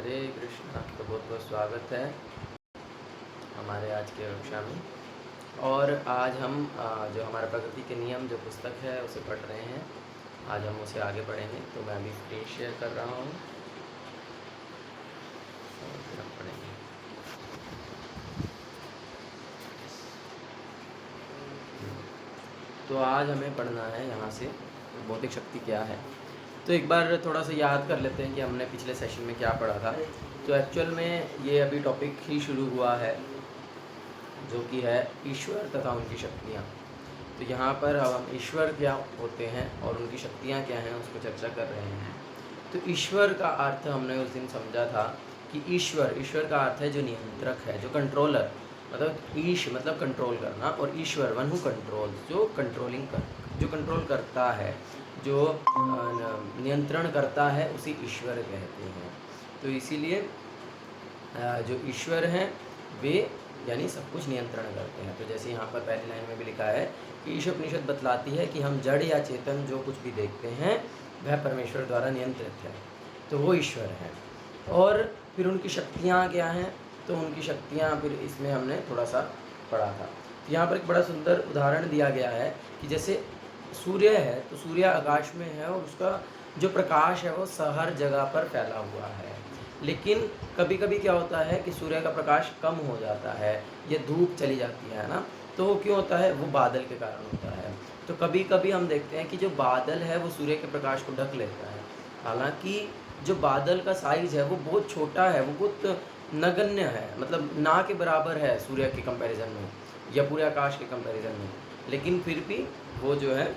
हरे कृष्ण। आपका बहुत बहुत स्वागत है हमारे आज के कक्षा में। और आज हम जो हमारा प्रकृति के नियम जो पुस्तक है उसे पढ़ रहे हैं। आज हम उसे आगे पढ़ेंगे, तो मैं अभी स्क्रीन शेयर कर रहा हूँ और फिर हम पढ़ेंगे। तो आज हमें पढ़ना है यहाँ से भौतिक शक्ति क्या है। तो एक बार थोड़ा सा याद कर लेते हैं कि हमने पिछले सेशन में क्या पढ़ा था। तो एक्चुअल में ये अभी टॉपिक ही शुरू हुआ है जो कि है ईश्वर तथा उनकी शक्तियाँ। तो यहाँ पर हम ईश्वर क्या होते हैं और उनकी शक्तियाँ क्या हैं उसको चर्चा कर रहे हैं। तो ईश्वर का अर्थ हमने उस दिन समझा था कि ईश्वर का अर्थ है जो नियंत्रक है, जो कंट्रोलर, मतलब ईश मतलब कंट्रोल करना, और ईश्वर वन हु कंट्रोल, जो कंट्रोल करता है, जो नियंत्रण करता है, उसी ईश्वर कहते हैं। तो इसीलिए जो ईश्वर हैं वे यानी सब कुछ नियंत्रण करते हैं। तो जैसे यहाँ पर पहली लाइन में भी लिखा है कि ईशोपनिषद बतलाती है कि हम जड़ या चेतन जो कुछ भी देखते हैं वह परमेश्वर द्वारा नियंत्रित है, तो वो ईश्वर हैं। और फिर उनकी शक्तियाँ क्या हैं, तो उनकी शक्तियाँ फिर इसमें हमने थोड़ा सा पढ़ा था। तो यहाँ पर एक बड़ा सुंदर उदाहरण दिया गया है कि जैसे सूर्य है, तो सूर्य आकाश में है और उसका जो प्रकाश है वो हर जगह पर फैला हुआ है। लेकिन कभी कभी क्या होता है कि सूर्य का प्रकाश कम हो जाता है या धूप चली जाती है ना, तो वो क्यों होता है, वो बादल के कारण होता है। तो कभी कभी हम देखते हैं कि जो बादल है वो सूर्य के प्रकाश को ढक लेता है। हालांकि जो बादल का साइज है वो बहुत छोटा है, वो बहुत नगण्य है, मतलब ना के बराबर है सूर्य के कंपैरिजन में या पूरे आकाश के कंपैरिजन में। लेकिन फिर भी वो जो है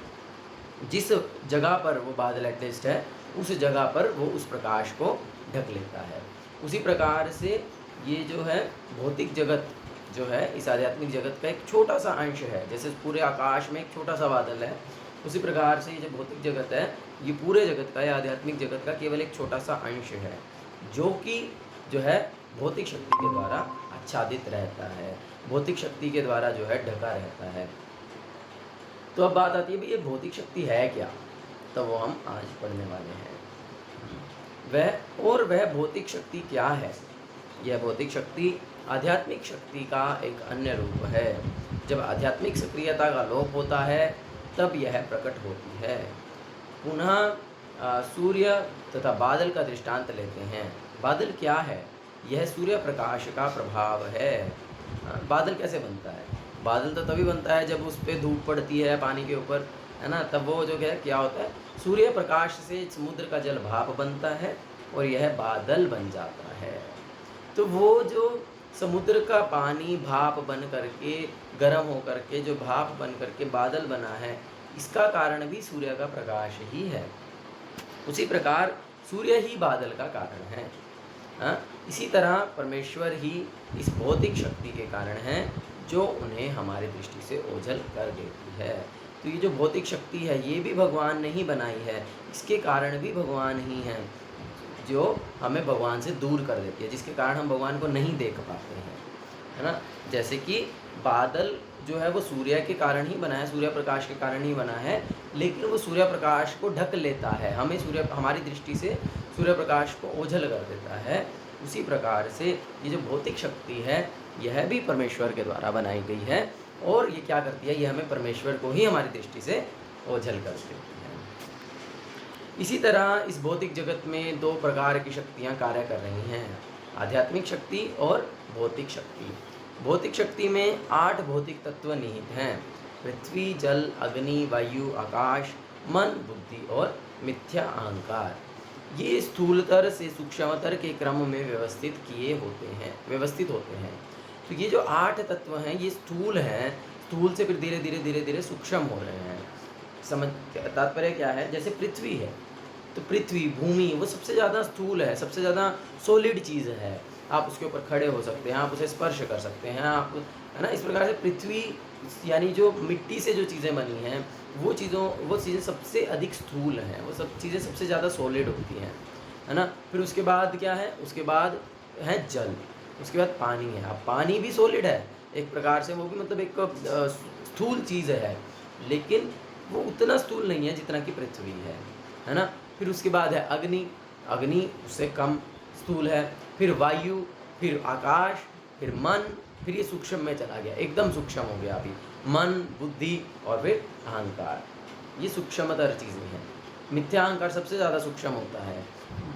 जिस जगह पर वो बादल एटलीस्ट है उस जगह पर वो उस प्रकाश को ढक लेता है। उसी प्रकार से ये जो है भौतिक जगत जो है इस आध्यात्मिक जगत का एक छोटा सा अंश है। जैसे पूरे आकाश में एक छोटा सा बादल है, उसी प्रकार से ये जो भौतिक जगत है ये पूरे जगत का या आध्यात्मिक जगत का केवल एक छोटा सा अंश है, जो कि जो है भौतिक शक्ति के द्वारा आच्छादित रहता है, भौतिक शक्ति के द्वारा जो है ढका रहता है। तो अब बात आती है भाई ये भौतिक शक्ति है क्या, तो वो हम आज पढ़ने वाले हैं। वह भौतिक शक्ति क्या है। यह भौतिक शक्ति आध्यात्मिक शक्ति का एक अन्य रूप है। जब आध्यात्मिक सक्रियता का लोप होता है तब यह प्रकट होती है। पुनः सूर्य तथा बादल का दृष्टांत लेते हैं। बादल क्या है, यह सूर्य प्रकाश का प्रभाव है। बादल कैसे बनता है, बादल तो तभी बनता है जब उस पर धूप पड़ती है पानी के ऊपर, है ना, तब वो जो है क्या होता है, सूर्य प्रकाश से समुद्र का जल भाप बनता है और यह बादल बन जाता है। तो वो जो समुद्र का पानी भाप बन करके गर्म हो करके जो भाप बन करके बादल बना है, इसका कारण भी सूर्य का प्रकाश ही है। उसी प्रकार सूर्य ही बादल का कारण है। इसी तरह परमेश्वर ही इस भौतिक शक्ति के कारण है जो उन्हें हमारी दृष्टि से ओझल कर देती है। तो ये जो भौतिक शक्ति है ये भी भगवान ने ही बनाई है, इसके कारण भी भगवान ही हैं जो हमें भगवान से दूर कर देती है, जिसके कारण हम भगवान को नहीं देख पाते हैं, है ना। जैसे कि बादल जो है वो सूर्य के कारण ही बना है, सूर्य प्रकाश के कारण ही बना है, लेकिन वो सूर्य प्रकाश को ढक लेता है, हमें हमारी दृष्टि से सूर्य प्रकाश को ओझल कर देता है। उसी प्रकार से ये जो भौतिक शक्ति है यह भी परमेश्वर के द्वारा बनाई गई है और ये क्या करती है, ये हमें परमेश्वर को ही हमारी दृष्टि से ओझल कर देती है। इसी तरह इस भौतिक जगत में दो प्रकार की शक्तियाँ कार्य कर रही हैं, आध्यात्मिक शक्ति और भौतिक शक्ति। भौतिक शक्ति में 8 भौतिक तत्व निहित हैं, पृथ्वी, जल, अग्नि, वायु, आकाश, मन, बुद्धि और मिथ्या अहंकार। ये स्थूलतर से सूक्ष्मतर के क्रम में व्यवस्थित होते हैं। तो ये जो 8 तत्व हैं ये स्थूल हैं, स्थूल से फिर धीरे धीरे सूक्ष्म हो रहे हैं। समझ तात्पर्य क्या है, जैसे पृथ्वी है तो पृथ्वी भूमि वो सबसे ज़्यादा स्थूल है, सबसे ज़्यादा सॉलिड चीज़ है, आप उसके ऊपर खड़े हो सकते हैं, आप उसे स्पर्श कर सकते हैं, आप, है ना। इस प्रकार से पृथ्वी यानी जो मिट्टी से जो चीज़ें बनी हैं वो चीज़ें सबसे अधिक स्थूल हैं, वो सब चीज़ें सबसे ज़्यादा सॉलिड होती हैं, है ना। फिर उसके बाद क्या है, उसके बाद है जल, उसके बाद पानी है। अब पानी भी सॉलिड है एक प्रकार से, वो भी मतलब एक स्थूल चीज़ है, लेकिन वो उतना स्थूल नहीं है जितना कि पृथ्वी है ना। फिर उसके बाद है अग्नि, अग्नि उससे कम स्थूल है, फिर वायु, फिर आकाश, फिर मन, फिर ये सूक्ष्म में चला गया, एकदम सूक्ष्म हो गया अभी। मन, बुद्धि और फिर अहंकार, ये सूक्ष्मतर चीज़ें हैं। मिथ्या अहंकार सबसे ज़्यादा सूक्ष्म होता है,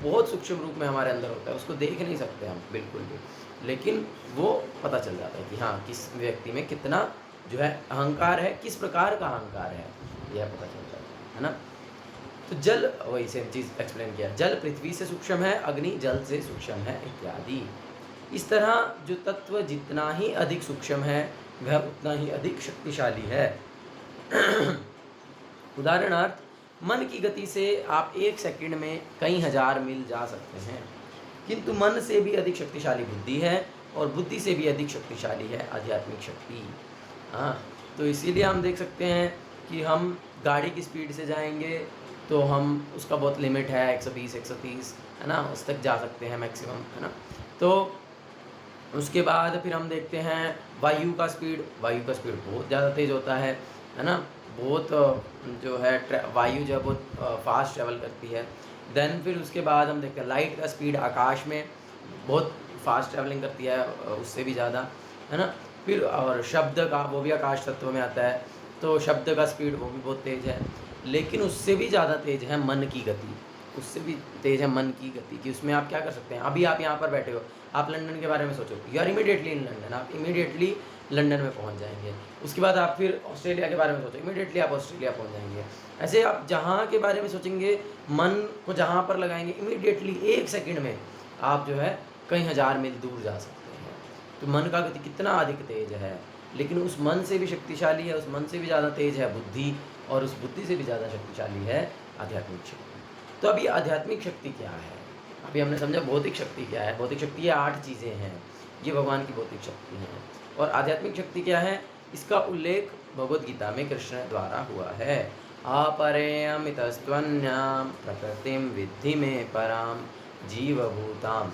बहुत सूक्ष्म रूप में हमारे अंदर होता है, उसको देख नहीं सकते हम बिल्कुल भी, लेकिन वो पता चल जाता है कि हाँ किस व्यक्ति में कितना जो है अहंकार है, किस प्रकार का अहंकार है, यह पता चल जाता है ना। तो जल, वही सेम चीज़ एक्सप्लेन किया, जल पृथ्वी से सूक्ष्म है, अग्नि जल से सूक्ष्म है इत्यादि। इस तरह जो तत्व जितना ही अधिक सूक्ष्म है वह उतना ही अधिक शक्तिशाली है। उदाहरणार्थ, मन की गति से आप 1 सेकंड में कई हजार मील जा सकते हैं, किंतु मन से भी अधिक शक्तिशाली बुद्धि है और बुद्धि से भी अधिक शक्तिशाली है आध्यात्मिक शक्ति। हाँ, तो इसीलिए हम देख सकते हैं कि हम गाड़ी की स्पीड से जाएंगे तो हम, उसका बहुत लिमिट है 120 130 है ना, उस तक जा सकते हैं मैक्सिमम, है ना। तो उसके बाद फिर हम देखते हैं वायु का स्पीड बहुत ज़्यादा तेज़ होता है ना, बहुत जो है वायु जो है बहुत फास्ट ट्रैवल करती है। देन फिर उसके बाद हम देखते हैं लाइट का स्पीड आकाश में बहुत फास्ट ट्रैवलिंग करती है, उससे भी ज़्यादा, है ना। फिर और शब्द का, वो भी आकाश तत्व में आता है, तो शब्द का स्पीड वो भी बहुत तेज़ है, लेकिन उससे भी ज़्यादा तेज़ है मन की गति, उससे भी तेज़ है मन की गति, कि उसमें आप क्या कर सकते हैं। अभी आप यहाँ पर बैठे हो, आप लंदन के बारे में सोचो, you are immediately in London, आप इमीडिएटली लंदन में पहुँच जाएंगे। उसके बाद आप फिर ऑस्ट्रेलिया के बारे में सोचो, इमीडिएटली आप ऑस्ट्रेलिया पहुँच जाएंगे। ऐसे आप जहाँ के बारे में सोचेंगे, मन को जहाँ पर लगाएंगे, इमीडिएटली 1 सेकंड में आप जो है कई हज़ार मील दूर जा सकते हैं। तो मन का गति कितना अधिक तेज है, लेकिन उस मन से भी शक्तिशाली है, उस मन से भी ज़्यादा तेज है बुद्धि, और उस बुद्धि से भी ज़्यादा शक्तिशाली है आध्यात्मिक शक्ति। तो अभी आध्यात्मिक शक्ति क्या है? अभी हमने समझा भौतिक शक्ति क्या है। भौतिक शक्ति ये 8 चीज़ें हैं, ये भगवान की भौतिक शक्ति हैं। और आध्यात्मिक शक्ति क्या है? इसका उल्लेख भगवद गीता में कृष्ण द्वारा हुआ है। अपरेयमितस्त्वन्याम प्रकृतिम विद्धि में पराम जीवभूताम।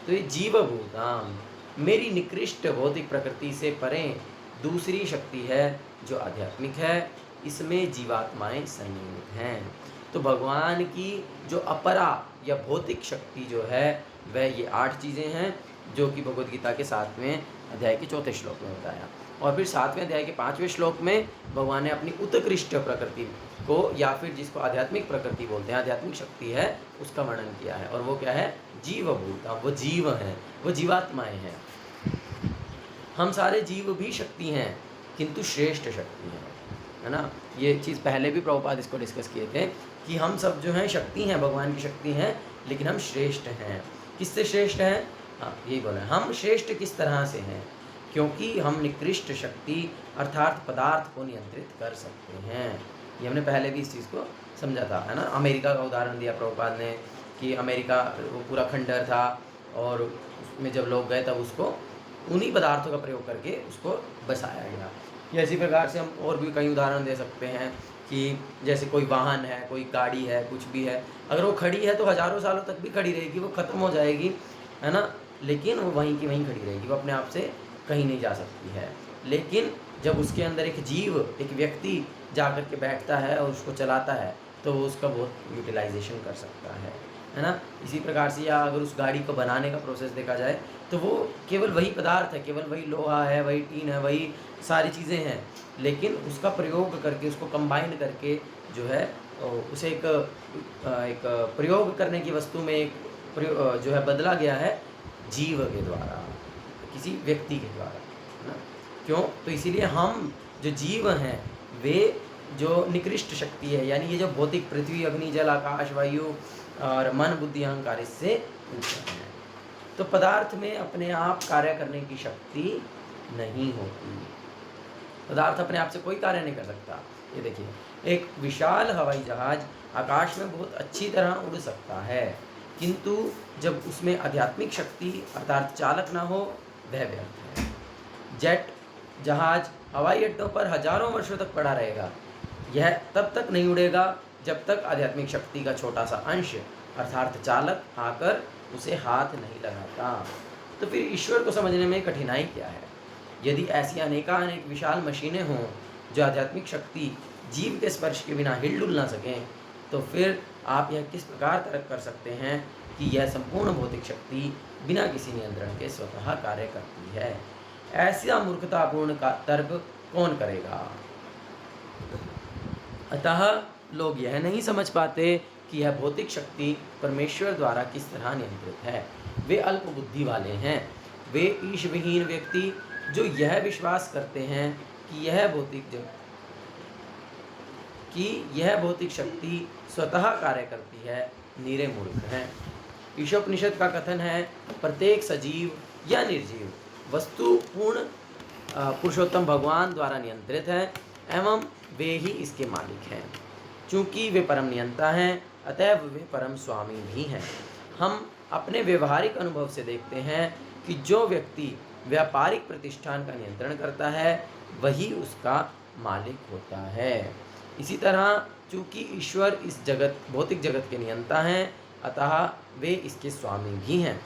तो ये जीवभूताम, मेरी निकृष्ट भौतिक प्रकृति से परे दूसरी शक्ति है जो आध्यात्मिक है, इसमें जीवात्माएं संनिहित हैं। तो भगवान की जो अपरा या भौतिक शक्ति जो है वह ये 8 चीज़ें हैं, जो कि भगवद गीता के 7वें अध्याय के 4थे श्लोक में बताया। और फिर 7वें अध्याय के 5वें श्लोक में भगवान ने अपनी उत्कृष्ट प्रकृति को, या फिर जिसको आध्यात्मिक प्रकृति बोलते हैं, आध्यात्मिक शक्ति है, उसका वर्णन किया है। और वो क्या है? जीवभूता, वो जीव हैं, वो जीवात्माएं हैं। हम सारे जीव भी शक्ति हैं, किंतु श्रेष्ठ शक्ति है ना। ये चीज़ पहले भी प्रभुपाद इसको डिस्कस किए थे कि हम सब जो हैं शक्ति हैं, भगवान की शक्ति हैं, लेकिन हम श्रेष्ठ हैं। किससे श्रेष्ठ हैं? हाँ, यही बोला है, हम श्रेष्ठ किस तरह से हैं? क्योंकि हम निकृष्ट शक्ति अर्थात पदार्थ को नियंत्रित कर सकते हैं। ये हमने पहले भी इस चीज़ को समझा था, है ना। अमेरिका का उदाहरण दिया प्रभुपाद ने कि अमेरिका वो पूरा खंडर था, और उसमें जब लोग गए तब उसको उन्हीं पदार्थों का प्रयोग करके उसको बसाया गया। या इसी प्रकार से हम और भी कई उदाहरण दे सकते हैं कि जैसे कोई वाहन है, कोई गाड़ी है, कुछ भी है, अगर वो खड़ी है तो हज़ारों सालों तक भी खड़ी रहेगी, वो ख़त्म हो जाएगी, है ना, लेकिन वो वहीं की वहीं खड़ी रहेगी, वो अपने आप से कहीं नहीं जा सकती है। लेकिन जब उसके अंदर एक जीव, एक व्यक्ति जा कर के बैठता है और उसको चलाता है, तो वो उसका बहुत यूटिलाइजेशन कर सकता है ना। इसी प्रकार से, या अगर उस गाड़ी को बनाने का प्रोसेस देखा जाए तो वो केवल वही पदार्थ है, केवल वही लोहा है, वही टीन है, वही सारी चीज़ें हैं, लेकिन उसका प्रयोग करके, उसको कंबाइन करके जो है उसे एक प्रयोग करने की वस्तु में एक जो है बदला गया है जीव के द्वारा, किसी व्यक्ति के द्वारा, है ना। क्यों? तो इसीलिए हम जो जीव हैं वे जो निकृष्ट शक्ति है, यानी ये जो भौतिक पृथ्वी, अग्नि, जल, आकाश, वायु और मन, बुद्धि, अहंकार, इससे ऊपर है। तो पदार्थ में अपने आप कार्य करने की शक्ति नहीं होती, पदार्थ अपने आप से कोई कार्य नहीं कर सकता। ये देखिए, एक विशाल हवाई जहाज आकाश में बहुत अच्छी तरह उड़ सकता है, किंतु जब उसमें आध्यात्मिक शक्ति अर्थात चालक ना हो, वह व्यर्थ है। जेट जहाज हवाई अड्डों पर हजारों वर्षों तक पड़ा रहेगा, यह तब तक नहीं उड़ेगा जब तक आध्यात्मिक शक्ति का छोटा सा अंश अर्थात चालक आकर उसे हाथ नहीं लगाता। तो फिर ईश्वर को समझने में कठिनाई क्या है? यदि ऐसी अनेकानेक विशाल मशीनें हों जो आध्यात्मिक शक्ति जीव के स्पर्श के बिना हिल डुल ना सकें, तो फिर आप यह किस प्रकार तर्क कर सकते हैं कि यह संपूर्ण भौतिक शक्ति बिना किसी नियंत्रण के स्वतः कार्य करती है। ऐसा मूर्खतापूर्ण का तर्क कौन करेगा? अतः लोग यह नहीं समझ पाते कि यह भौतिक शक्ति परमेश्वर द्वारा किस तरह नियंत्रित है। वे अल्प बुद्धि वाले हैं। वे ईश विहीन व्यक्ति जो यह विश्वास करते हैं कि यह भौतिक शक्ति स्वतः कार्य करती है, नीरे मूर्ख हैं। ईशोपनिषद का कथन है, प्रत्येक सजीव या निर्जीव वस्तु पूर्ण पुरुषोत्तम भगवान द्वारा नियंत्रित है एवं वे ही इसके मालिक हैं। चूँकि वे परम नियंता हैं, अतएव वे परम स्वामी भी हैं। हम अपने व्यवहारिक अनुभव से देखते हैं कि जो व्यक्ति व्यापारिक प्रतिष्ठान का नियंत्रण करता है वही उसका मालिक होता है। इसी तरह चूँकि ईश्वर इस भौतिक जगत के नियंता हैं, अतः वे इसके स्वामी भी हैं।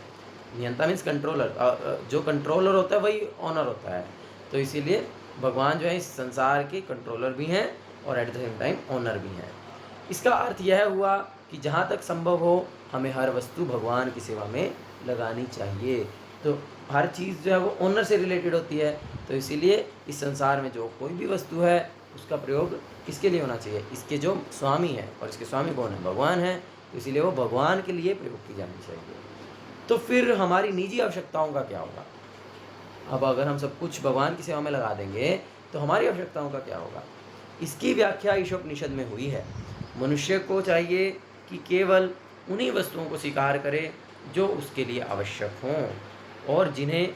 नियंता मीन्स कंट्रोलर, जो कंट्रोलर होता है वही ऑनर होता है। तो इसीलिए भगवान जो है इस संसार के कंट्रोलर भी हैं और at the same time owner भी हैं। इसका अर्थ यह हुआ कि जहाँ तक संभव हो हमें हर वस्तु भगवान की सेवा में लगानी चाहिए। तो हर चीज़ जो है वो ऑनर से रिलेटेड होती है। तो इसीलिए इस संसार में जो कोई भी वस्तु है उसका प्रयोग किसके लिए होना चाहिए? इसके जो स्वामी है, और इसके स्वामी कौन है? भगवान है। तो इसीलिए वो भगवान के लिए प्रयोग की जानी चाहिए। तो फिर हमारी निजी आवश्यकताओं का क्या होगा? अब अगर हम सब कुछ भगवान की सेवा में लगा देंगे तो हमारी आवश्यकताओं का क्या होगा? इसकी व्याख्या ईशोपनिषद में हुई है। मनुष्य को चाहिए कि केवल उन्हीं वस्तुओं को स्वीकार करे जो उसके लिए आवश्यक हों और जिन्हें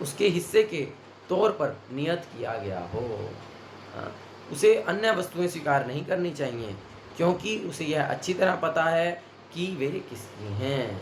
उसके हिस्से के तौर पर नियत किया गया हो। उसे अन्य वस्तुएं स्वीकार नहीं करनी चाहिए, क्योंकि उसे यह अच्छी तरह पता है कि वे किसकी हैं।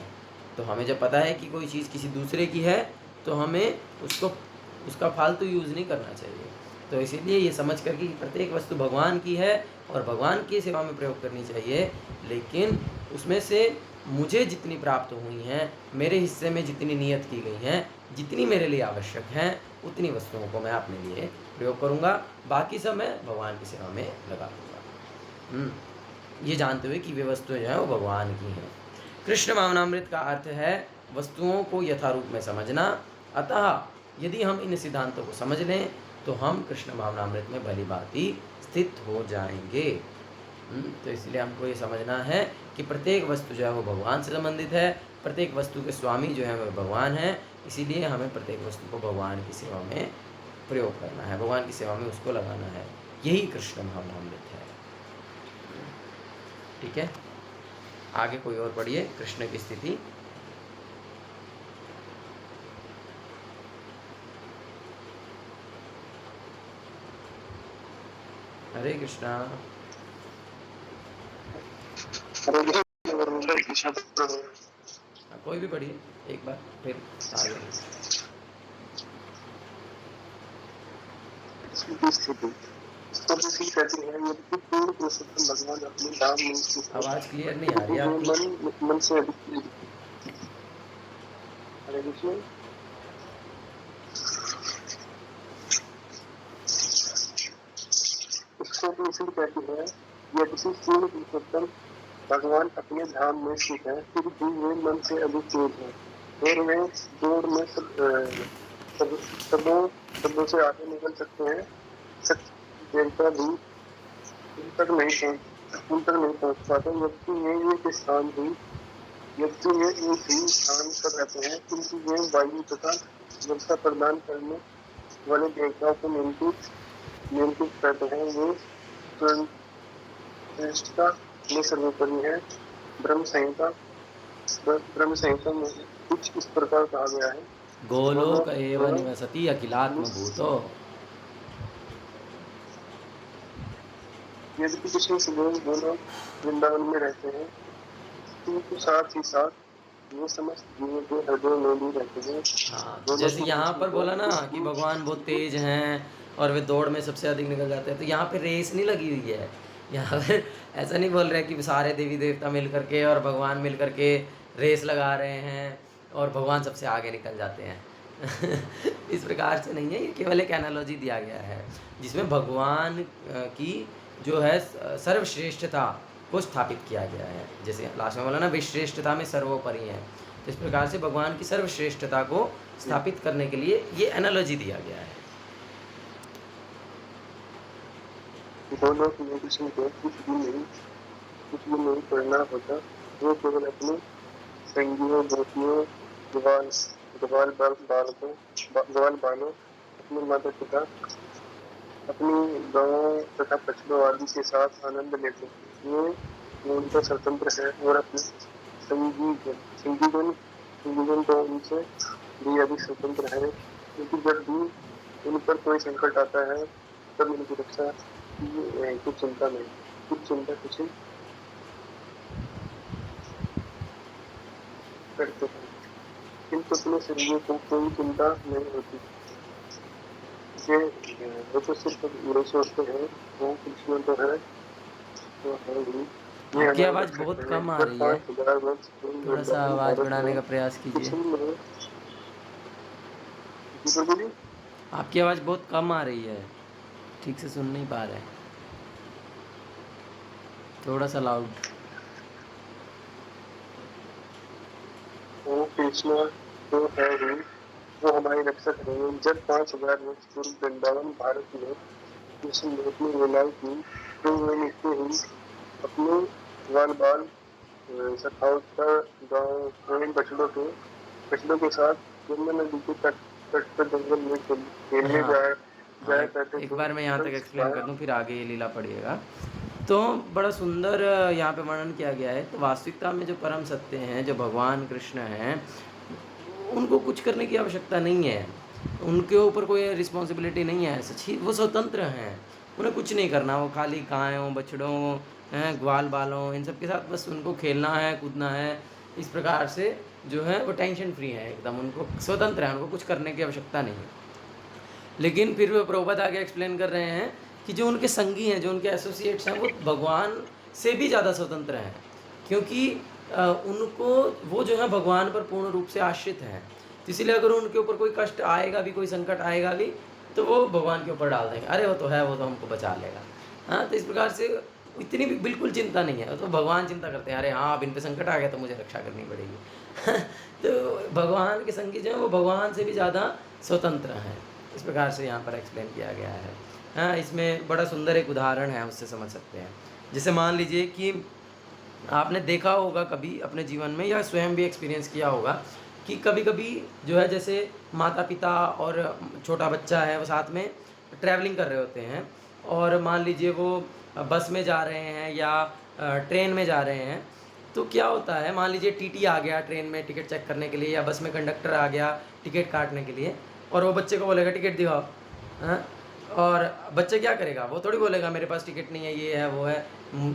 तो हमें जब पता है कि कोई चीज़ किसी दूसरे की है तो हमें उसका फालतू यूज़ नहीं करना चाहिए। तो इसीलिए ये समझ कर कि प्रत्येक वस्तु भगवान की है और भगवान की सेवा में प्रयोग करनी चाहिए, लेकिन उसमें से मुझे जितनी प्राप्त हुई हैं, मेरे हिस्से में जितनी नियत की गई हैं, जितनी मेरे लिए आवश्यक हैं, उतनी वस्तुओं को मैं अपने लिए प्रयोग करूँगा, बाकी सब मैं भगवान की सेवा में लगा दूँगा। ये जानते हुए कि वे वस्तुएं जो हैं वो भगवान की हैं। कृष्ण भावनामृत का अर्थ है वस्तुओं को यथारूप में समझना। अतः यदि हम इन सिद्धांतों को समझ लें तो हम कृष्ण भावनामृत में भली भांति स्थित हो जाएंगे। तो इसलिए हमको ये समझना है कि प्रत्येक वस्तु जो है वो भगवान से संबंधित है, प्रत्येक वस्तु के स्वामी जो है वो भगवान है। इसीलिए हमें प्रत्येक वस्तु को भगवान की सेवा में प्रयोग करना है, भगवान की सेवा में उसको लगाना है। यही कृष्ण भावनामृत है। ठीक है, आगे कोई और पढ़िए कृष्ण की स्थिति। हरे कृष्णा। कोई भी पढ़िए एक बार, फिर आगे। आवाज क्लियर नहीं आ रही आपकी। मन से कहती है, यदि पूर्ण पुरुषोत्तम भगवान अपने धाम में स्थित है, फिर भी वे मन से अधिक तेज है और वे दौड़ में शब्दों से आगे निकल सकते हैं। देवता भी उन तक नहीं पहुंच पाते। व्यक्ति ये एक स्थान भी एक ही स्थान पर रहते हैं, किंतु वे वायु तथा वर्षा प्रदान करने वाले देवताओं को नियंत्रित करते हैं। वे श्रेष्ठता में सर्वोपरि है। ब्रह्म संहिता में कुछ इस प्रकार कहा गया है, गोलोक एव निवसति अखिलात्म भूतो। यदि कुछ लोग गोलोक वृंदावन में रहते हैं, तो साथ ही साथ वो समस्त जीवों के हृदय में भी रहते हैं। हाँ, जैसे यहाँ पर बोला ना कि भगवान बहुत तेज हैं और वे दौड़ में सबसे अधिक निकल जाते हैं, तो यहाँ पे रेस नहीं लगी हुई है। यहाँ पर ऐसा नहीं बोल रहे कि सारे देवी देवता मिल करके और भगवान मिल करके रेस लगा रहे हैं और भगवान सबसे आगे निकल जाते हैं। इस प्रकार से नहीं है, ये केवल एक एनालॉजी दिया गया है जिसमें भगवान की जो है सर्वश्रेष्ठता को स्थापित किया गया है। जैसे लास्ट में बोला ना, विश्रेष्ठता में सर्वोपरि है, तो इस प्रकार से भगवान की सर्वश्रेष्ठता को स्थापित करने के लिए ये एनालॉजी दिया गया है। दोनों किसी को कुछ भी नहीं करना होता, वो केवल अपने संगियों, दोषियों, ग्वाल बालों, अपने माता पिता, अपनी गांवों तथा बछड़ों आदि के साथ आनंद लेते हैं। ये उनका स्वतंत्र है और अपने संगीजन तो उनसे भी अधिक स्वतंत्र है, क्योंकि जब भी उन पर कोई संकट आता है तब उनकी रक्षा की कुछ चिंता कुछ करते हैं, किंतु अपने शरीर को कोई चिंता नहीं होती। वो तो सिर्फ ये सोचते हैं वो कृष्ण तो है ही। आपकी आवाज़ बहुत कम आ रही है, थोड़ा सा आवाज़ बढ़ाने का प्रयास कीजिए। आपकी आवाज़ बहुत कम आ रही है, ठीक से सुन नहीं पा रहे हैं, थोड़ा सा लाउड। वो कृष्ण तो है ही, वो हमारी रक्षा करेंगे। जब 5000 वर्ष पूर्व वृंदावन भारत में कृष्ण ने अपनी लीलाएं की, तो वे नित्य ही अपने ग्वाल बाल सखाओं गाँव बछड़ों के साथ यमुना नदी के तट पर जंगल में खेलने जाया करते थे। एक बार मैं यहाँ तक एक्सप्लेन कर दूँ, फिर आगे ये लीला पढ़िएगा। तो बड़ा सुंदर यहाँ पे वर्णन किया गया है। तो वास्तविकता में जो परम सत्य हैं, जो भगवान कृष्ण हैं, उनको कुछ करने की आवश्यकता नहीं है, उनके ऊपर कोई रिस्पॉन्सिबिलिटी नहीं है, सच्ची वो स्वतंत्र हैं, उन्हें कुछ नहीं करना। वो खाली गायों, बछड़ों, ग्वाल बालों, इन सब के साथ बस उनको खेलना है, कूदना है। इस प्रकार से जो है वो टेंशन फ्री है एकदम, उनको स्वतंत्र है, उनको कुछ करने की आवश्यकता नहीं है। लेकिन फिर वो प्रभुपाद आगे एक्सप्लेन कर रहे हैं कि जो उनके संगी हैं, जो उनके एसोसिएट्स हैं, वो भगवान से भी ज़्यादा स्वतंत्र हैं, क्योंकि उनको वो जो है भगवान पर पूर्ण रूप से आश्रित हैं। तो इसीलिए अगर उनके ऊपर कोई कष्ट आएगा भी, कोई संकट आएगा भी, तो वो भगवान के ऊपर डाल देंगे, अरे वो तो है, वो तो हमको बचा लेगा। हाँ, तो इस प्रकार से इतनी भी बिल्कुल चिंता नहीं है। तो भगवान चिंता करते हैं, अरे हाँ अब इन पे संकट आ गया तो मुझे रक्षा करनी पड़ेगी। तो भगवान के संगी जो हैं वो भगवान से भी ज़्यादा स्वतंत्र हैं। इस प्रकार से यहाँ पर एक्सप्लेन किया गया है। हाँ, इसमें बड़ा सुंदर एक उदाहरण है, उससे समझ सकते हैं। जैसे मान लीजिए कि आपने देखा होगा कभी अपने जीवन में, या स्वयं भी एक्सपीरियंस किया होगा कि कभी कभी जो है, जैसे माता पिता और छोटा बच्चा है, वो साथ में ट्रैवलिंग कर रहे होते हैं, और मान लीजिए वो बस में जा रहे हैं या ट्रेन में जा रहे हैं। तो क्या होता है, मान लीजिए टीटी आ गया ट्रेन में टिकट चेक करने के लिए, या बस में कंडक्टर आ गया टिकट काटने के लिए, और वो बच्चे को बोलेगा टिकट दिखाओ। हाँ, और बच्चा क्या करेगा, वो थोड़ी बोलेगा मेरे पास टिकट नहीं है, ये है वो है,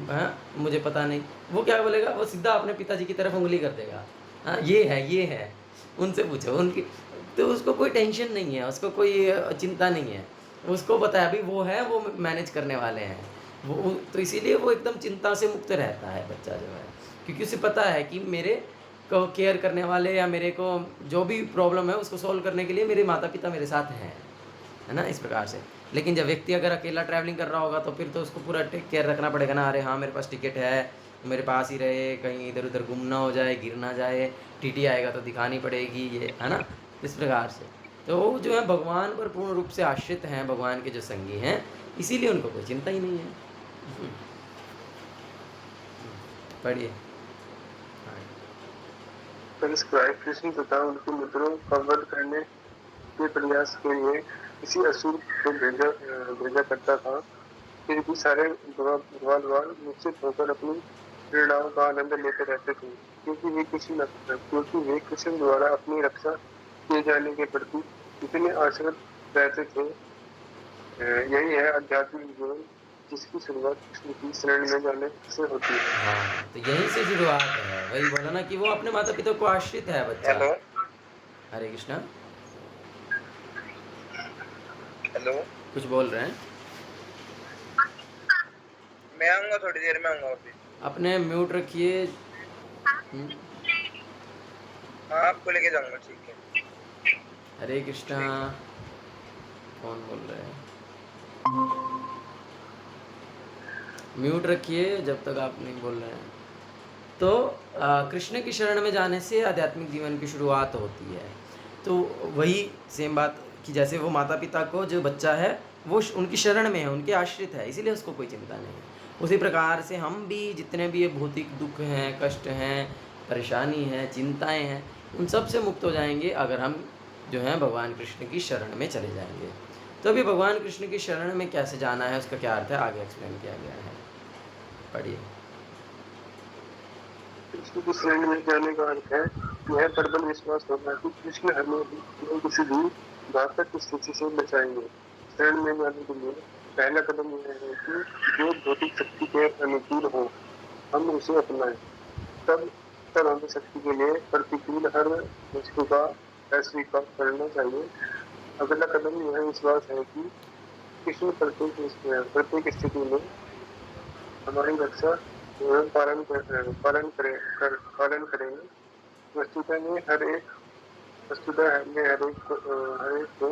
हाँ मुझे पता नहीं। वो क्या बोलेगा, वो सीधा अपने पिताजी की तरफ उंगली कर देगा, हाँ ये है, उनसे पूछो उनकी। तो उसको कोई टेंशन नहीं है, उसको कोई चिंता नहीं है, उसको पता है अभी वो है, वो मैनेज करने वाले हैं वो। तो इसीलिए वो एकदम चिंता से मुक्त रहता है बच्चा जो है, क्योंकि उसे पता है कि मेरे को केयर करने वाले, या मेरे को जो भी प्रॉब्लम है उसको सॉल्व करने के लिए मेरे माता पिता मेरे साथ हैं, है ना, इस प्रकार से। लेकिन जब व्यक्ति अगर अकेला ट्रैवलिंग कर रहा होगा तो फिर तो उसको पूरा टेक केयर रखना पड़ेगा ना, अरे हाँ मेरे पास टिकट है, मेरे पास ही रहे, कहीं इधर उधर गुम ना हो जाए, गिर ना जाए, टीटी आएगा तो दिखानी पड़ेगी, ये है ना, इस प्रकार से। तो वो जो है भगवान पर पूर्ण रूप से आश्रित हैं, भगवान के जो संगी हैं, इसीलिए उनको कोई चिंता ही नहीं है। पढ़िए। कृष्ण तथा उनके मित्रों का वध करने के प्रयास के लिए किसी असुर को भेजा करता था। फिर भी सारे ग्वाल निश्चित होकर अपनी प्रेरणाओं का आनंद लेते रहते थे, क्योंकि वे कृष्ण द्वारा अपनी रक्षा किए जाने के प्रति इतने आश्रित रहते थे। यही है आध्यात्मिक जीवन, जिसकी शुरुआत कृष्ण की शरण में जाने से होती है। हाँ, तो यहीं से शुरुआत है, वही बोला ना कि वो अपने माता पिता को आश्रित है बच्चा। हेलो, हरे कृष्णा। हेलो, कुछ बोल रहे हैं? मैं आऊंगा, थोड़ी देर में आऊंगा वापस। अपने म्यूट रखिए। हाँ, आपको लेके जाऊंगा, ठीक है। हरे कृष्णा। कौन बोल रहे हैं? म्यूट रखिए जब तक आप नहीं बोल रहे हैं। तो कृष्ण की शरण में जाने से आध्यात्मिक जीवन की शुरुआत होती है। तो वही सेम बात कि जैसे वो माता पिता को जो बच्चा है वो उनकी शरण में है, उनके आश्रित है, इसीलिए उसको कोई चिंता नहीं है। उसी प्रकार से हम भी जितने भी ये भौतिक दुख हैं, कष्ट हैं, परेशानी है, चिंताएं हैं, उन सब से मुक्त हो जाएंगे अगर हम जो है भगवान कृष्ण की शरण में चले जाएंगे। तो अभी भगवान कृष्ण की शरण में कैसे जाना है, उसका क्या अर्थ है, आगे एक्सप्लेन किया गया है। पढ़िए। कृष्ण की शरण में जाने का अर्थ है यह प्रबल विश्वास होना कि कृष्ण हमें किसी भी घातक स्थिति से बचाएंगे। शरण में जाने के लिए पहला कदम यह है कि जो भौतिक शक्ति के अनुकूल हो हम उसे अपनाएं। तब तब हमें शक्ति के लिए प्रतिकूल हर वस्तु का अस्वीकार करना चाहिए। अगला कदम यह विश्वास है कि कृष्ण प्रत्येक स्थिति में हमारी रक्षा एवं पालन करेंगे। वस्तुतः में हर एक हर एक को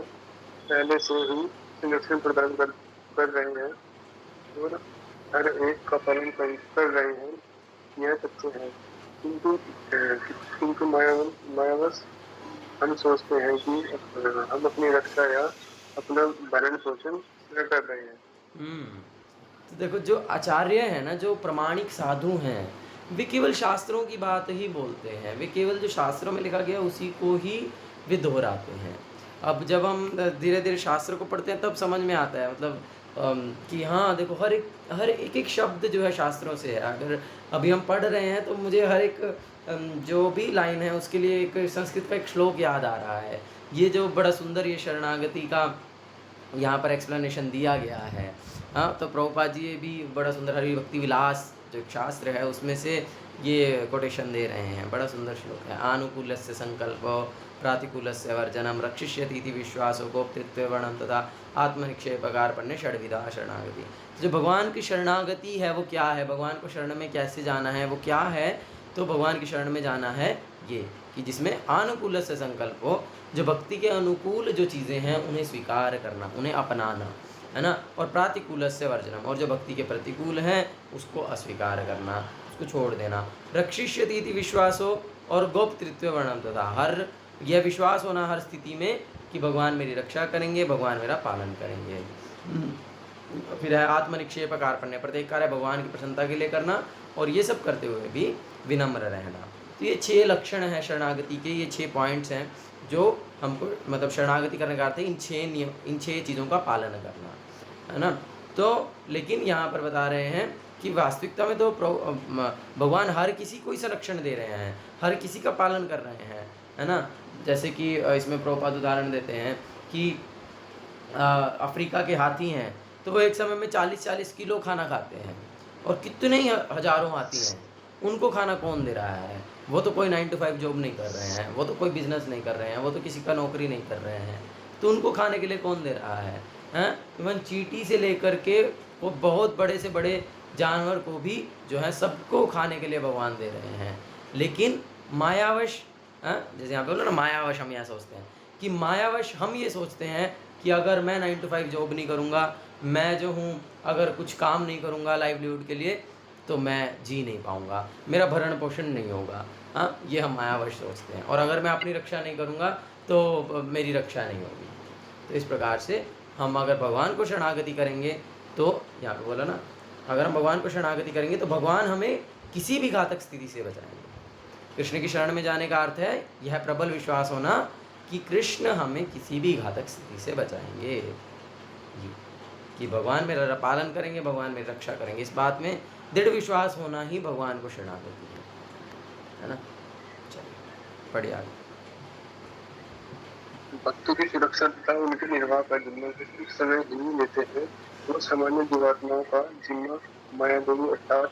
पहले से ही संरक्षण प्रदान कर रहे हैं और हर एक का पालन कर रहे हैं। यह सत्य है, किंतु मायावश हम सोचते हैं कि हम अपनी रक्षा या अपना भरण पोषण न कर रहे हैं। तो देखो जो आचार्य हैं ना, जो प्रामाणिक साधु हैं, वे केवल शास्त्रों की बात ही बोलते हैं, वे केवल जो शास्त्रों में लिखा गया उसी को ही वे दोहराते हैं। अब जब हम धीरे धीरे शास्त्र को पढ़ते हैं तब समझ में आता है, मतलब कि हाँ देखो हर एक शब्द जो है शास्त्रों से है। अगर अभी हम पढ़ रहे हैं तो मुझे हर एक जो भी लाइन है उसके लिए एक संस्कृत का एक श्लोक याद आ रहा है। ये जो बड़ा सुंदर ये शरणागति का यहाँ पर एक्सप्लेनेशन दिया गया है। हाँ, तो प्रभुपाद जी ये भी बड़ा सुंदर हरि भक्ति विलास जो एक शास्त्र है उसमें से ये कोटेशन दे रहे हैं। बड़ा सुंदर श्लोक है। आनुकूल्यस्य संकल्पो प्रातिकूलस्य वर्जनम रक्षिष्यति इति विश्वासो गोप्तृत्वे वर्णम तथा आत्मनिक्षेपकारपण्य षड्विधा शरणागति। जो भगवान की शरणागति है वो क्या है, भगवान को शरण में कैसे जाना है वो क्या है, तो भगवान की शरण में जाना है ये कि जिसमें आनुकूल से संकल्प हो, जो भक्ति के अनुकूल जो चीज़ें हैं उन्हें स्वीकार करना, उन्हें अपनाना, है ना। और प्रातिकूल से वर्जनम, और जो भक्ति के प्रतिकूल हैं उसको अस्वीकार करना, उसको छोड़ देना। रक्षिष्यति इति विश्वासो, और गोप्तृत्व वर्णम तथा हर यह विश्वास होना हर स्थिति में कि भगवान मेरी रक्षा करेंगे, भगवान मेरा पालन करेंगे। फिर है आत्मनिक्षेप कार्पण्य, प्रत्येक कार्य भगवान की प्रसन्नता के लिए करना, और ये सब करते हुए भी विनम्र रहना। तो ये 6 लक्षण हैं शरणागति के, ये 6 पॉइंट्स हैं जो हमको मतलब शरणागति करने का अर्थ है इन 6 नियम, इन 6 चीज़ों का पालन करना, है ना। तो लेकिन यहाँ पर बता रहे हैं कि वास्तविकता में तो भगवान हर किसी को ही संरक्षण दे रहे हैं, हर किसी का पालन कर रहे हैं, है ना। जैसे कि इसमें प्रभुपाद उदाहरण देते हैं कि अफ्रीका के हाथी हैं तो वो एक समय में 40-40 किलो खाना खाते हैं, और कितने ही हजारों हाथी हैं, उनको खाना कौन दे रहा है। वो तो कोई 9 to 5 जॉब नहीं कर रहे हैं, वो तो कोई बिजनेस नहीं कर रहे हैं, वो तो किसी का नौकरी नहीं कर रहे हैं, तो उनको खाने के लिए कौन दे रहा है, हैं। इवन चींटी से लेकर के वो बहुत बड़े से बड़े जानवर को भी जो है सबको खाने के लिए भगवान दे रहे हैं। लेकिन मायावश, जैसे यहाँ पे बोलो ना मायावश, हम यहाँ सोचते हैं कि मायावश हम ये सोचते हैं कि अगर मैं 9 to 5 जॉब नहीं करूँगा, मैं जो हूँ अगर कुछ काम नहीं करूँगा लाइवलीहुड के लिए, तो मैं जी नहीं पाऊँगा, मेरा भरण पोषण नहीं होगा। हाँ, ये हम मायावश सोचते हैं। और अगर मैं अपनी रक्षा नहीं करूँगा तो मेरी रक्षा नहीं होगी। तो इस प्रकार से हम अगर भगवान को शरणागति करेंगे तो यहाँ पे बोला ना, अगर हम भगवान को शरणागति करेंगे तो भगवान हमें किसी भी घातक स्थिति से बचाएंगे। कृष्ण की शरण में जाने का अर्थ है यह प्रबल विश्वास होना कि कृष्ण हमें किसी भी घातक स्थिति से बचाएंगे, कि भगवान मेरा पालन करेंगे, भगवान मेरी रक्षा करेंगे। इस बात में दृढ़ विश्वास होना ही भगवान को शरणागति है ना। चलिए पढ़िए आगे। भक्तों की सुरक्षा तथा उनके निर्वाह का जिम्मा इस समय ही लेते हैं। वो सामान्य जीवात्माओं का जिम्मा मायादेवी अर्थात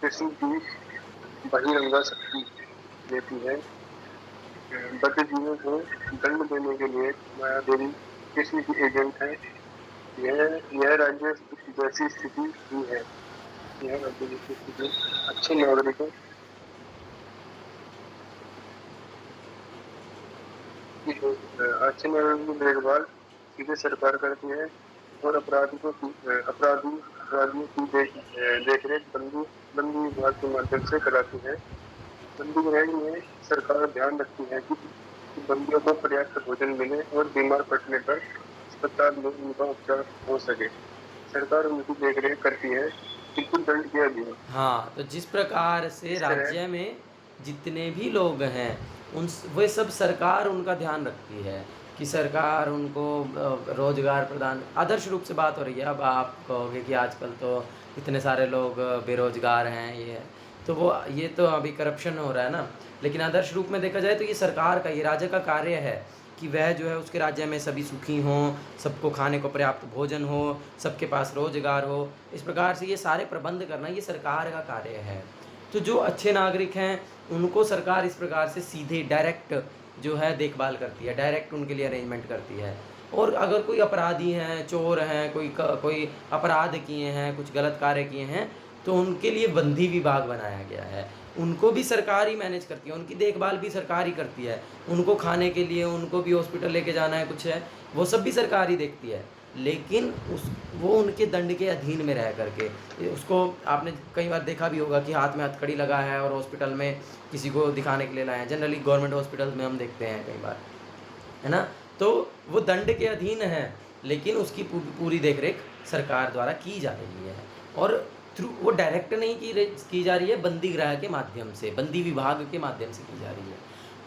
कृष्ण की बहिरंगा शक्ति लेती है। बद्ध जीवों को दंड देने के लिए मायादेवी कृष्ण की एजेंट है। यह राज्य जैसी स्थिति ही है। यह राज्य जैसी स्थिति अच्छे नागरिकों की देखभाल सीधे सरकार करती है। और अपराधियों की देखरेख बंदी विभाग के माध्यम से कराती है। बंदी गृह में सरकार ध्यान रखती है कि बंदियों को पर्याप्त भोजन मिले और बीमार पड़ने पर अस्पताल में उनका उपचार हो सके। सरकार उनकी देखरेख करती है, बिल्कुल दंड के अधीन। हाँ, तो जिस प्रकार से इस तरह राज्य में जितने भी लोग हैं उन वे सब सरकार उनका ध्यान रखती है कि सरकार उनको रोजगार प्रदान, आदर्श रूप से बात हो रही है। अब आप कहोगे कि आजकल तो इतने सारे लोग बेरोजगार हैं, ये है, तो वो ये तो अभी करप्शन हो रहा है ना, लेकिन आदर्श रूप में देखा जाए तो ये सरकार का, ये राज्य का कार्य है कि वह जो है उसके राज्य में सभी सुखी हों, सबको खाने को पर्याप्त भोजन हो, सबके पास रोजगार हो। इस प्रकार से ये सारे प्रबंध करना ये सरकार का कार्य है। तो जो अच्छे नागरिक हैं उनको सरकार इस प्रकार से सीधे डायरेक्ट जो है देखभाल करती है, डायरेक्ट उनके लिए अरेंजमेंट करती है। और अगर कोई अपराधी हैं, चोर हैं, कोई अपराध किए हैं, कुछ गलत कार्य किए हैं, तो उनके लिए बंदी विभाग बनाया गया है। उनको भी सरकार ही मैनेज करती है, उनकी देखभाल भी सरकार ही करती है। उनको खाने के लिए, उनको भी हॉस्पिटल लेके जाना है, कुछ है, वो सब भी सरकार ही देखती है। लेकिन वो उनके दंड के अधीन में रह करके, उसको आपने कई बार देखा भी होगा कि हाथ में हथकड़ी लगा है और हॉस्पिटल में किसी को दिखाने के लिए लाए हैं। जनरली गवर्नमेंट हॉस्पिटल में हम देखते हैं कई बार, है ना। तो वो दंड के अधीन है, लेकिन उसकी पूरी देखरेख सरकार द्वारा की जा रही है। और थ्रू वो डायरेक्ट नहीं की जा रही है, बंदी गृह के माध्यम से, बंदी विभाग के माध्यम से की जा रही है।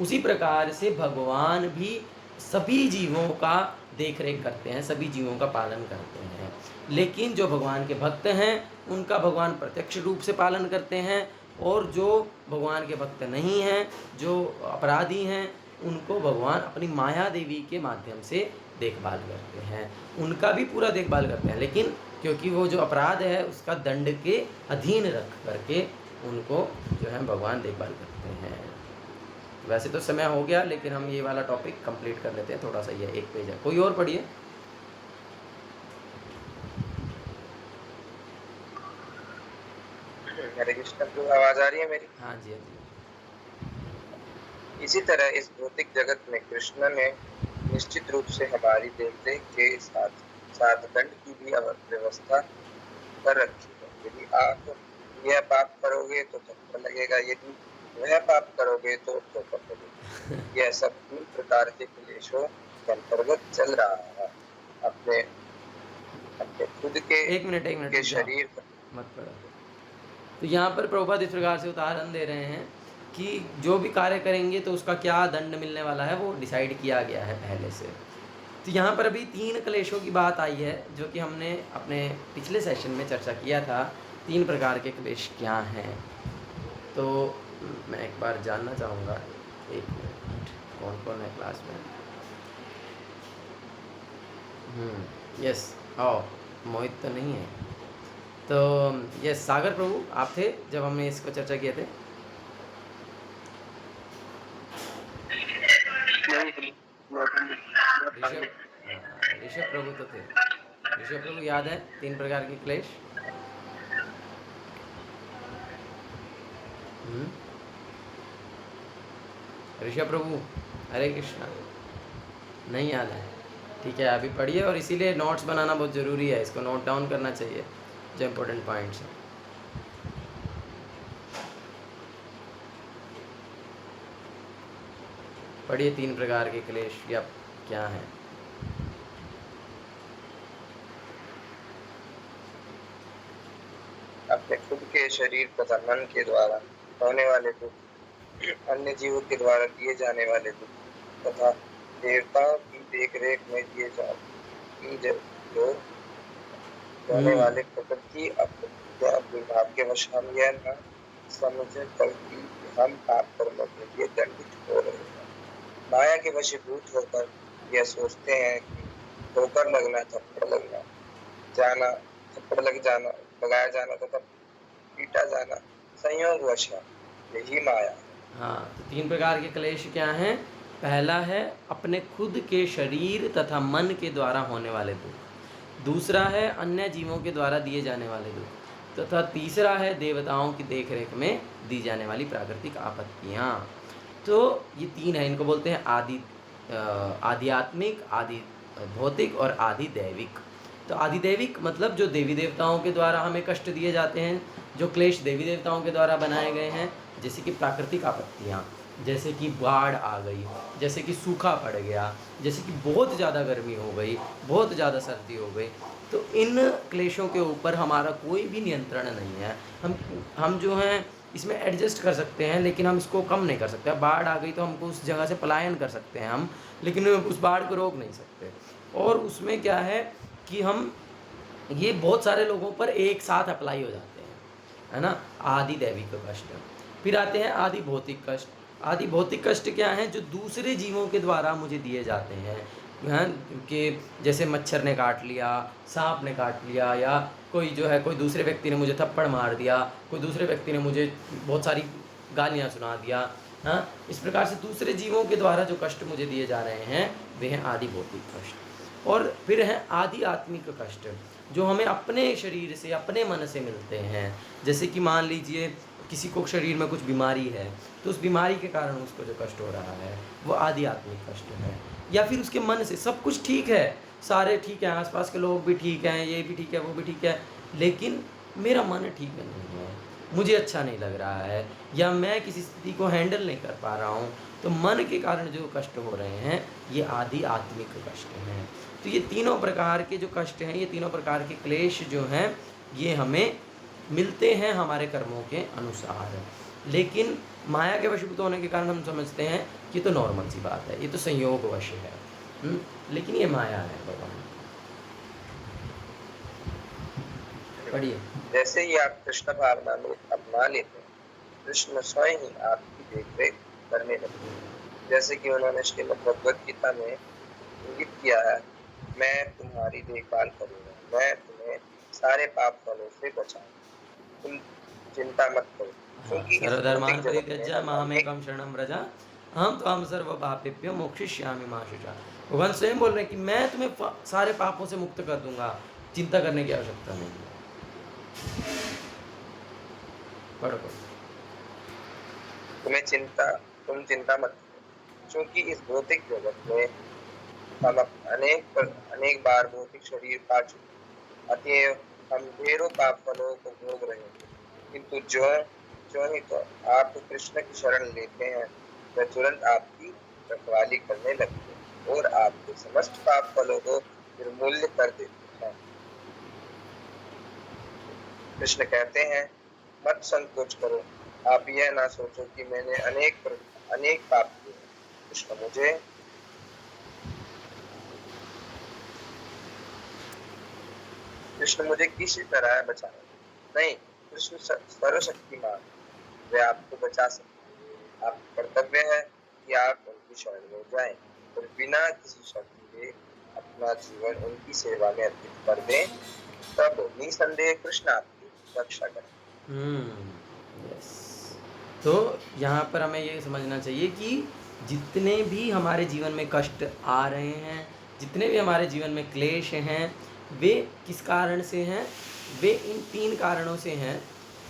उसी प्रकार से भगवान भी सभी जीवों का देख रेख करते हैं, सभी जीवों का पालन करते हैं। लेकिन जो भगवान के भक्त हैं उनका भगवान प्रत्यक्ष रूप से पालन करते हैं, और जो भगवान के भक्त नहीं हैं, जो अपराधी हैं, उनको भगवान अपनी माया देवी के माध्यम से देखभाल करते हैं, उनका भी पूरा देखभाल करते हैं। लेकिन क्योंकि वो जो अपराध है उसका दंड के अधीन रख करके उनको जो है भगवान देखभाल करते हैं। वैसे तो समय हो गया, लेकिन हम ये वाला टॉपिक कंप्लीट कर लेते हैं, थोड़ा सा ये एक पेज है। कोई और पढ़िए। हरे कृष्ण, तो आवाज आ रही है मेरी? हाँ जी, हाँ जी। इसी तरह इस भौतिक जगत में कृष्ण ने निश्चित रूप से हमारी देखरेख के साथ साथ दंड की भी व्यवस्था कर रखी है। यदि आप यह पाप करोगे तो थप्पड़ लगेगा, यदि वह पाप करोगे तो ठोकर लगेगा। यह सब 3 प्रकार के क्लेशों के अंतर्गत चल रहा है। अपने खुद के एक मिनट के शरीर मत पढ़ो। तो यहाँ पर प्रभुपाद इस प्रकार से उदाहरण दे रहे हैं कि जो भी कार्य करेंगे तो उसका क्या दंड मिलने वाला है वो डिसाइड किया गया है पहले से। तो यहाँ पर अभी 3 क्लेशों की बात आई है, जो कि हमने अपने पिछले सेशन में चर्चा किया था। 3 प्रकार के क्लेश क्या हैं, तो मैं एक बार जानना चाहूँगा। एक मिनट, कौन कौन है क्लास में? यस, आओ। मोहित तो नहीं है, तो यस, सागर प्रभु आप थे जब हमने इसको चर्चा किए थे। ऋषभ प्रभु तो थे। ऋषभ प्रभु याद है 3 प्रकार के क्लेश? ऋषभ प्रभु, हरे कृष्णा। नहीं याद है? ठीक है, अभी पढ़िए, और इसीलिए नोट्स बनाना बहुत ज़रूरी है, इसको नोट डाउन करना चाहिए जो इम्पोर्टेंट पॉइंट्स हैं। पढ़िए 3 प्रकार के क्लेश या क्या हैं। अपने खुद के शरीर तथा मन के द्वारा होने वाले दुख, अन्य जीवों के द्वारा दिए जाने वाले दुख, तथा देवताओं की देखरेख में दिए जाने वाले प्रकृति अपने विभाग के वश हम यह न समझे बल्कि हम पाप कर्मों के लिए दंडित हो रहे हैं। माया के वशीभूत होकर यह सोचते हैं कि ठोकर लगना, थप्पड़ लगना, थप्पड़ लगाया जाना तथा पीटा जाना संयोगवश है, यही माया। हाँ, तो 3 प्रकार के क्लेश क्या हैं? पहला है अपने खुद के शरीर तथा मन के द्वारा होने वाले दुख, दूसरा है अन्य जीवों के द्वारा दिए जाने वाले दुख, तथा तीसरा है देवताओं की देखरेख में दी जाने वाली प्राकृतिक आपत्तियाँ। तो ये 3 हैं, इनको बोलते हैं आदि आध्यात्मिक, आदि भौतिक और आदि दैविक। तो आदिदैविक मतलब जो देवी देवताओं के द्वारा हमें कष्ट दिए जाते हैं, जो क्लेश देवी देवताओं के द्वारा बनाए गए हैं, जैसे कि प्राकृतिक आपत्तियाँ, जैसे कि बाढ़ आ गई, जैसे कि सूखा पड़ गया, जैसे कि बहुत ज़्यादा गर्मी हो गई, बहुत ज़्यादा सर्दी हो गई, तो इन क्लेशों के ऊपर हमारा कोई भी नियंत्रण नहीं है। हम जो हैं इसमें एडजस्ट कर सकते हैं, लेकिन हम इसको कम नहीं कर सकते। अब बाढ़ आ गई तो हमको उस जगह से पलायन कर सकते हैं हम, लेकिन उस बाढ़ को रोक नहीं सकते। और उसमें क्या है कि हम ये बहुत सारे लोगों पर एक साथ अप्लाई हो जाते हैं, है ना। आदि दैविक कष्ट, फिर आते हैं आदि भौतिक कष्ट। आदि भौतिक कष्ट क्या हैं? जो दूसरे जीवों के द्वारा मुझे दिए जाते हैं, कि जैसे मच्छर ने काट लिया, सांप ने काट लिया, या कोई जो है कोई दूसरे व्यक्ति ने मुझे थप्पड़ मार दिया, कोई दूसरे व्यक्ति ने मुझे बहुत सारी गालियाँ सुना दिया। हाँ, इस प्रकार से दूसरे जीवों के द्वारा जो कष्ट मुझे दिए जा रहे हैं वे हैं आदि भौतिक कष्ट। और फिर हैं आदि आत्मिक कष्ट, जो हमें अपने शरीर से, अपने मन से मिलते हैं। जैसे कि मान लीजिए किसी को शरीर में कुछ बीमारी है, तो उस बीमारी के कारण उसको जो कष्ट हो रहा है वो आदि आत्मिक कष्ट है। या फिर उसके मन से सब कुछ ठीक है, सारे ठीक हैं, आसपास के लोग भी ठीक हैं, ये भी ठीक है, वो भी ठीक है, लेकिन मेरा मन ठीक नहीं है, मुझे अच्छा नहीं लग रहा है, या मैं किसी स्थिति को हैंडल नहीं कर पा रहा हूँ, तो मन के कारण जो कष्ट हो रहे हैं ये आदि आत्मिक कष्ट हैं। तो ये तीनों प्रकार के जो कष्ट हैं, ये तीनों प्रकार के क्लेश जो हैं, ये हमें मिलते हैं हमारे कर्मों के अनुसार। लेकिन माया के वशीभूत होने के कारण हम समझते हैं कि तो नॉर्मल सी बात है, ये तो संयोगवश है, लेकिन ये माया है भगवान। पढ़िए। जैसे ही आप कृष्ण भावना में अपना लेते हैं, कृष्ण स्वयं ही आपकी देखरेख करने लगते हैं। जैसे कि उन्होंने श्रीमद् भगवद गीता में इंगित किया है, मैं तुम्हारी देखभाल करूंगा, मैं तुम्हें सारे पाप फलों से बचाऊंगा, तुम चिंता मत करो। क्योंकि इस सर्वधर्मान् भौतिक जगत परित्यज्य में मामेकं शरणं व्रज अहं त्वां सर्व पापेभ्यो मोक्षयिष्यामि मा शुचा। भगवान स्वयं बोल रहे हैं कि मैं तुम्हें सारे पापों से मुक्त कर दूंगा, चिंता करने की आवश्यकता नहीं है। पढ़ो। तुम चिंता मत करो, क्योंकि इस भौतिक जगत में हम अनेक बार भौतिक शरीर पा चुके, अतएव हम ढेरों पाप फलों को भोग रहे हैं। किंतु जो ही तो आप कृष्ण की शरण लेते हैं, वह तुरंत आपकी रखवाली करने लगते हैं और आपके समस्त पाप फलों को निर्मूल्य कर देते हैं। कृष्ण कहते हैं, मत संकोच करो, आप यह ना सोचो कि मैंने अनेक पाप किए। कृष्ण मुझे किसी तरह बचाए। नहीं, कृष्ण सर्वशक्तिमान, वे आपको बचा सकते हैं। आपका कर्तव्य है कि आप उनकी शरण में जाएं और बिना किसी शर्त के अपना जीवन उनकी सेवा में अर्पित कर दें, तब निसंदेह कृष्ण आपकी रक्षा करें। यस। तो यहाँ पर हमें ये समझना चाहिए कि जितने भी हमारे जीवन में कष्ट आ रहे हैं, जितने भी हमारे जीवन में क्लेश हैं, वे किस कारण से हैं? वे इन तीन कारणों से हैं,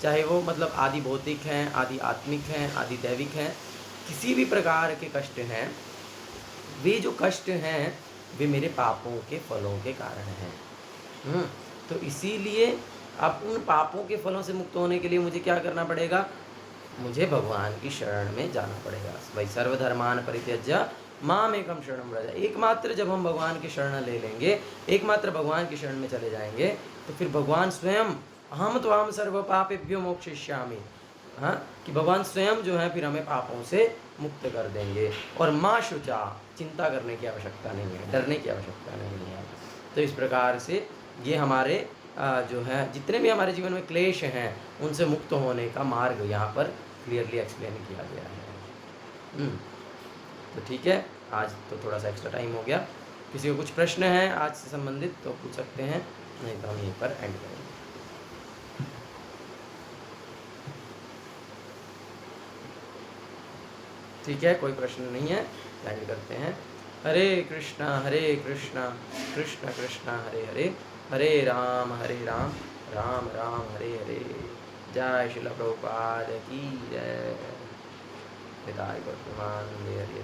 चाहे वो मतलब आदि भौतिक हैं, आदि आत्मिक हैं, आदि दैविक हैं, किसी भी प्रकार के कष्ट हैं, वे जो कष्ट हैं वे मेरे पापों के फलों के कारण हैं। तो इसीलिए अब उन पापों के फलों से मुक्त होने के लिए मुझे क्या करना पड़ेगा? मुझे भगवान की शरण में जाना पड़ेगा। भाई सर्वधर्मान् परित्यज्य मामेकं शरणं व्रज। एकमात्र जब हम भगवान की शरण ले लेंगे, एकमात्र भगवान की शरण में चले जाएंगे, तो फिर भगवान स्वयं अहं त्वां सर्व पापेभ्यो मोक्षयिष्यामि, हाँ, कि भगवान स्वयं जो है फिर हमें पापों से मुक्त कर देंगे। और मा शुचा, चिंता करने की आवश्यकता नहीं है, डरने की आवश्यकता नहीं है। तो इस प्रकार से ये हमारे जो है जितने भी हमारे जीवन में क्लेश हैं उनसे मुक्त होने का मार्ग यहाँ पर क्लियरली एक्सप्लेन किया गया है। तो ठीक है, आज तो थोड़ा सा एक्स्ट्रा टाइम हो गया। किसी को कुछ प्रश्न है आज से संबंधित तो पूछ सकते हैं, नहीं तो हम यहीं पर एंड करेंगे। ठीक है, कोई प्रश्न नहीं है, एंड करते हैं। हरे कृष्णा कृष्ण कृष्ण हरे हरे, हरे राम राम राम हरे हरे। जय श्रील प्रभुपाद की जय। विदाई वर्तमान हरे हरे।